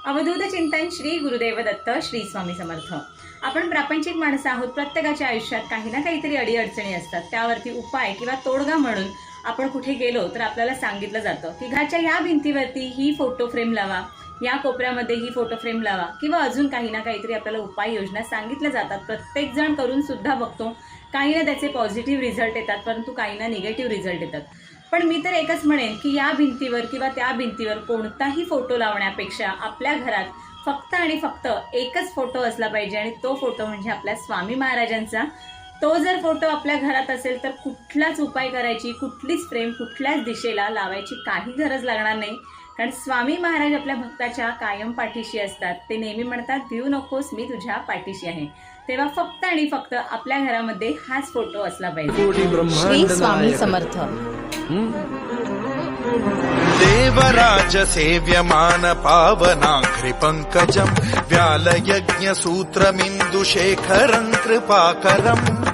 अवधूत चिंतन श्री गुरुदेव दत्त श्री स्वामी समर्थ। आपण प्रापंचिक माणसं आहोत। प्रत्येकाच्या आयुष्यात काही ना काहीतरी अडीअडचणी असतात। त्यावरती उपाय किंवा तोडगा म्हणून आपण कुठे गेलो तर आपल्याला सांगितलं जातं की घराच्या या भिंतीवरती ही फोटो फ्रेम लावा, या कोपऱ्यामध्ये ही फोटो फ्रेम लावा, किंवा अजून काही ना काहीतरी आपल्याला उपाय योजना सांगितल्या जातात। प्रत्येक जण करून सुद्धा बघतो, काही ना त्याचे पॉझिटिव्ह रिझल्ट येतात, परंतु काही ना निगेटिव्ह रिझल्ट येतात। पण मी तर एकच म्हणेन की या भिंतीवर किंवा त्या भिंतीवर कोणताही फोटो लावण्यापेक्षा आपल्या घरात फक्त आणि फक्त एकच फोटो असला पाहिजे, आणि तो फोटो म्हणजे आपल्या स्वामी महाराजांचा। तो जर फोटो आपल्या घरात असेल तर कुठलाच उपाय करायची, कुठलीच फ्रेम कुठल्याच दिशेला लावायची काही गरज लागणार नाही, कारण स्वामी महाराज आपल्या भक्ताच्या कायम पाठीशी असतात। ते नेहमी म्हणतात, भिऊ नकोस, मी तुझ्या पाठीशी आहे। तेव्हा फक्त आणि फक्त आपल्या घरामध्ये हाच फोटो असला पाहिजे। श्री स्वामी समर्थ। देवराज सेव्यमान पावनाघ्रि पंकजं व्यालयज्ञ सूत्रमिन्दुशेखरं कृपाकरम्।